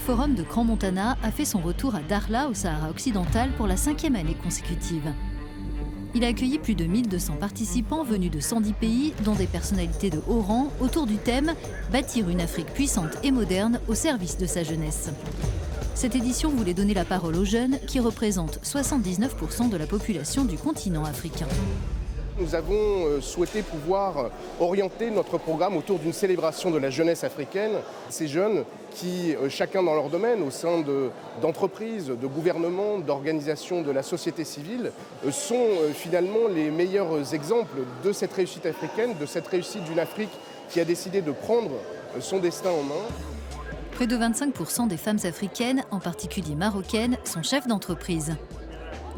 Forum de Crans-Montana a fait son retour à Dakhla, au Sahara occidental, pour la 5e année consécutive. Il a accueilli plus de 1200 participants venus de 110 pays, dont des personnalités de haut rang, autour du thème « Bâtir une Afrique puissante et moderne au service de sa jeunesse ». Cette édition voulait donner la parole aux jeunes, qui représentent 79% de la population du continent africain. Nous avons souhaité pouvoir orienter notre programme autour d'une célébration de la jeunesse africaine. Ces jeunes qui, chacun dans leur domaine, au sein d'entreprises, de gouvernements, d'organisations de la société civile, sont finalement les meilleurs exemples de cette réussite africaine, de cette réussite d'une Afrique qui a décidé de prendre son destin en main. Près de 25% des femmes africaines, en particulier marocaines, sont chefs d'entreprise.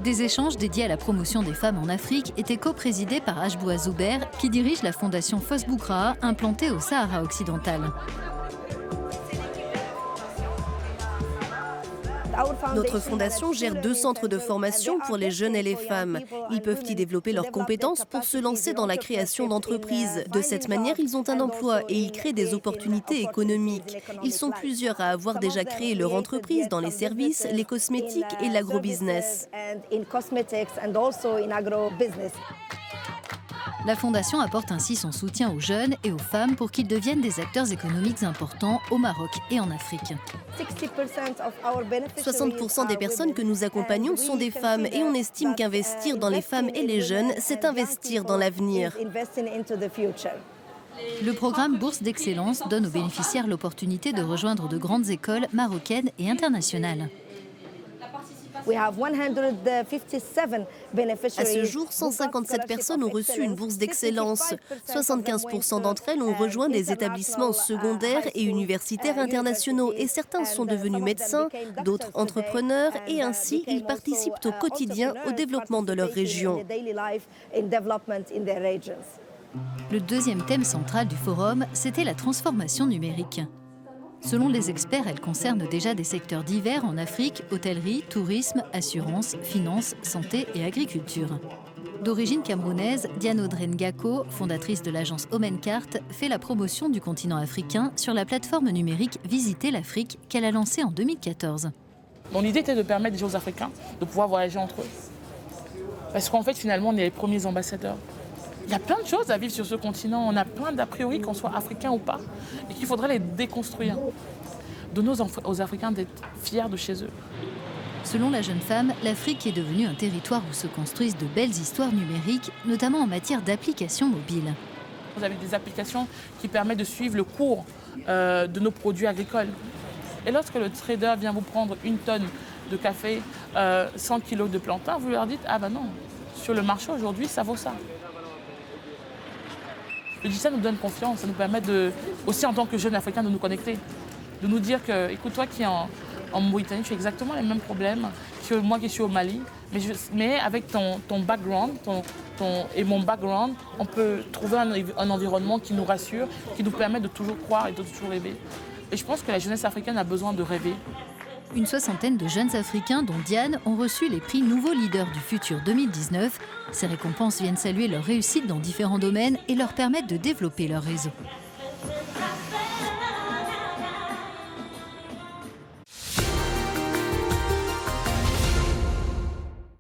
Des échanges dédiés à la promotion des femmes en Afrique étaient co-présidés par Ajboua Zouber, qui dirige la fondation Fos Boukraa, implantée au Sahara occidental. Notre fondation gère 2 centres de formation pour les jeunes et les femmes. Ils peuvent y développer leurs compétences pour se lancer dans la création d'entreprises. De cette manière, ils ont un emploi et ils créent des opportunités économiques. Ils sont plusieurs à avoir déjà créé leur entreprise dans les services, les cosmétiques et l'agrobusiness. La Fondation apporte ainsi son soutien aux jeunes et aux femmes pour qu'ils deviennent des acteurs économiques importants au Maroc et en Afrique. 60% des personnes que nous accompagnons sont des femmes et on estime qu'investir dans les femmes et les jeunes, c'est investir dans l'avenir. Le programme Bourse d'Excellence donne aux bénéficiaires l'opportunité de rejoindre de grandes écoles marocaines et internationales. À ce jour, 157 personnes ont reçu une bourse d'excellence. 75% d'entre elles ont rejoint des établissements secondaires et universitaires internationaux et certains sont devenus médecins, d'autres entrepreneurs et ainsi ils participent au quotidien au développement de leur région. Le deuxième thème central du forum, c'était la transformation numérique. Selon les experts, elle concerne déjà des secteurs divers en Afrique, hôtellerie, tourisme, assurance, finance, santé et agriculture. D'origine camerounaise, Diane Audrey Ngako, fondatrice de l'agence Omencart, fait la promotion du continent africain sur la plateforme numérique Visiter l'Afrique qu'elle a lancée en 2014. Mon idée était de permettre aux Africains de pouvoir voyager entre eux. Parce qu'en fait, finalement, on est les premiers ambassadeurs. Il y a plein de choses à vivre sur ce continent. On a plein d'a priori, qu'on soit africain ou pas, et qu'il faudrait les déconstruire. Donner aux Africains d'être fiers de chez eux. Selon la jeune femme, l'Afrique est devenue un territoire où se construisent de belles histoires numériques, notamment en matière d'applications mobiles. Vous avez des applications qui permettent de suivre le cours de nos produits agricoles. Et lorsque le trader vient vous prendre 1 tonne de café, 100 kilos de plantain, vous leur dites « Ah ben non, sur le marché aujourd'hui, ça vaut ça ». Le digital nous donne confiance, ça nous permet aussi en tant que jeunes Africains de nous connecter, de nous dire que, écoute, toi qui es en Mauritanie, tu as exactement les mêmes problèmes que moi qui suis au Mali, mais avec ton background et mon background, on peut trouver un environnement qui nous rassure, qui nous permet de toujours croire et de toujours rêver. Et je pense que la jeunesse africaine a besoin de rêver. Une 60aine de jeunes Africains, dont Diane, ont reçu les prix Nouveaux Leaders du Futur 2019. Ces récompenses viennent saluer leur réussite dans différents domaines et leur permettent de développer leur réseau.